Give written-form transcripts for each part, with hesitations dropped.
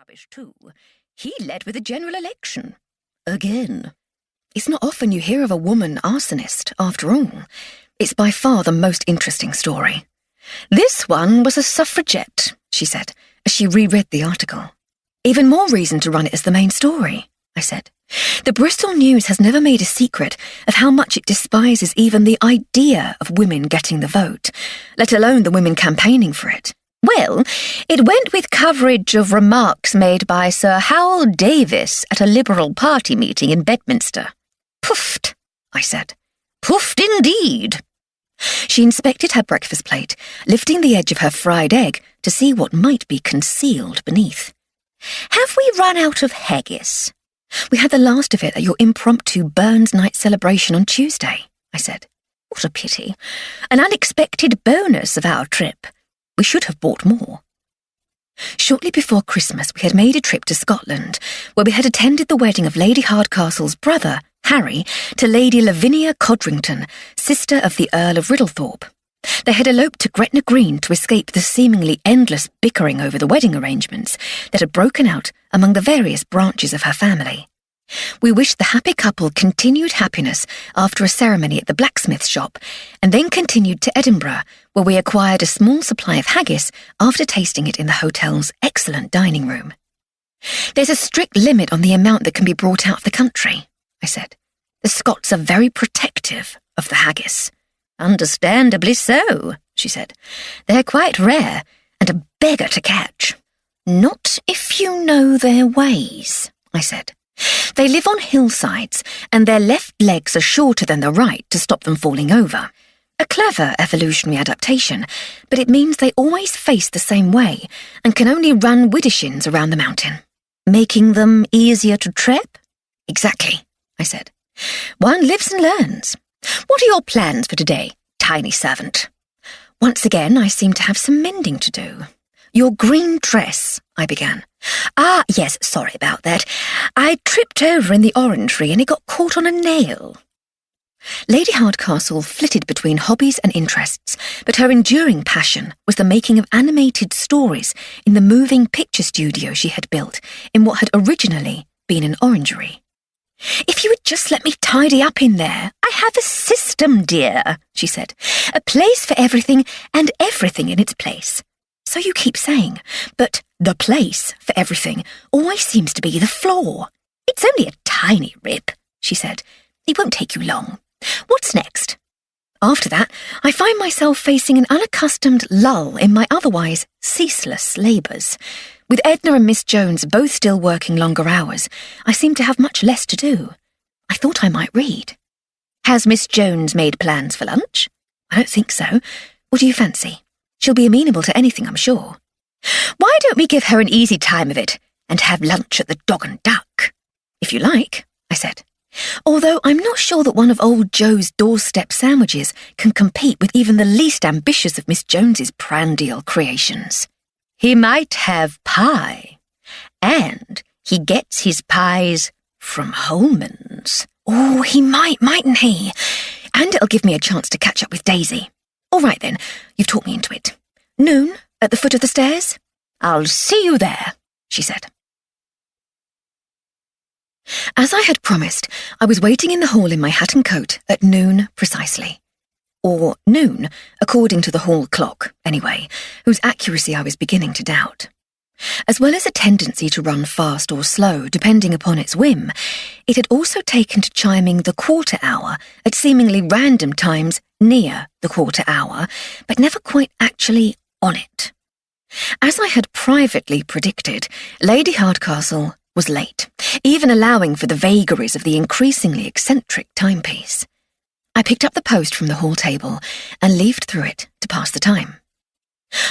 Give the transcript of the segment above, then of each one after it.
rubbish too. He led with a general election. Again. It's not often you hear of a woman arsonist, after all. It's by far the most interesting story. This one was a suffragette, she said, as she reread the article. Even more reason to run it as the main story, I said. The Bristol News has never made a secret of how much it despises even the idea of women getting the vote, let alone the women campaigning for it. Well, it went with coverage of remarks made by Sir Howell Davis at a Liberal Party meeting in Bedminster. Puffed, I said. Puffed indeed. She inspected her breakfast plate, lifting the edge of her fried egg to see what might be concealed beneath. Have we run out of haggis? We had the last of it at your impromptu Burns night celebration on Tuesday, I said. What a pity. An unexpected bonus of our trip. We should have bought more. Shortly before Christmas, we had made a trip to Scotland, where we had attended the wedding of Lady Hardcastle's brother, Harry, to Lady Lavinia Codrington, sister of the Earl of Riddlethorpe. They had eloped to Gretna Green to escape the seemingly endless bickering over the wedding arrangements that had broken out among the various branches of her family. We wished the happy couple continued happiness after a ceremony at the blacksmith's shop, and then continued to Edinburgh, where we acquired a small supply of haggis after tasting it in the hotel's excellent dining room. There's a strict limit on the amount that can be brought out of the country, I said. The Scots are very protective of the haggis. Understandably so, she said. They're quite rare, and a beggar to catch. Not if you know their ways, I said. They live on hillsides, and their left legs are shorter than the right to stop them falling over. A clever evolutionary adaptation, but it means they always face the same way and can only run widdershins around the mountain. Making them easier to trap? Exactly, I said. One lives and learns. What are your plans for today, tiny servant? Once again, I seem to have some mending to do. Your green dress, I began. Ah, yes, sorry about that. I tripped over in the orangery and it got caught on a nail. Lady Hardcastle flitted between hobbies and interests, but her enduring passion was the making of animated stories in the moving picture studio she had built in what had originally been an orangery. If you would just let me tidy up in there. I have a system, dear, she said. A place for everything and everything in its place. So you keep saying, but the place for everything always seems to be the floor. It's only a tiny rip, she said. It won't take you long. What's next? After that, I find myself facing an unaccustomed lull in my otherwise ceaseless labours. With Edna and Miss Jones both still working longer hours, I seem to have much less to do. I thought I might read. Has Miss Jones made plans for lunch? I don't think so. What do you fancy? She'll be amenable to anything, I'm sure. Why don't we give her an easy time of it and have lunch at the Dog and Duck? If you like, I said. Although I'm not sure that one of old Joe's doorstep sandwiches can compete with even the least ambitious of Miss Jones's prandial creations. He might have pie, and he gets his pies from Holman's. Oh, he might, mightn't he? And it'll give me a chance to catch up with Daisy. All right then, you've talked me into it. Noon, at the foot of the stairs? I'll see you there, she said. As I had promised, I was waiting in the hall in my hat and coat at noon precisely. Or noon, according to the hall clock, anyway, whose accuracy I was beginning to doubt. As well as a tendency to run fast or slow, depending upon its whim, it had also taken to chiming the quarter hour at seemingly random times near the quarter hour, but never quite actually on it. As I had privately predicted, Lady Hardcastle was late, even allowing for the vagaries of the increasingly eccentric timepiece. I picked up the Post from the hall table and leafed through it to pass the time.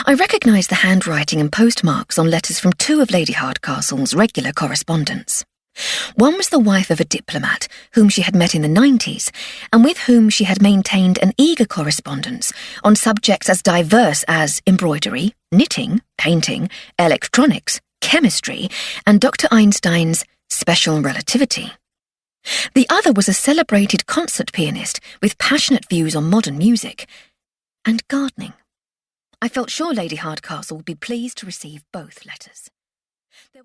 I recognised the handwriting and postmarks on letters from two of Lady Hardcastle's regular correspondents. One was the wife of a diplomat whom she had met in the 90s, and with whom she had maintained an eager correspondence on subjects as diverse as embroidery, knitting, painting, electronics, chemistry, and Dr. Einstein's special relativity. The other was a celebrated concert pianist with passionate views on modern music and gardening. I felt sure Lady Hardcastle would be pleased to receive both letters. There were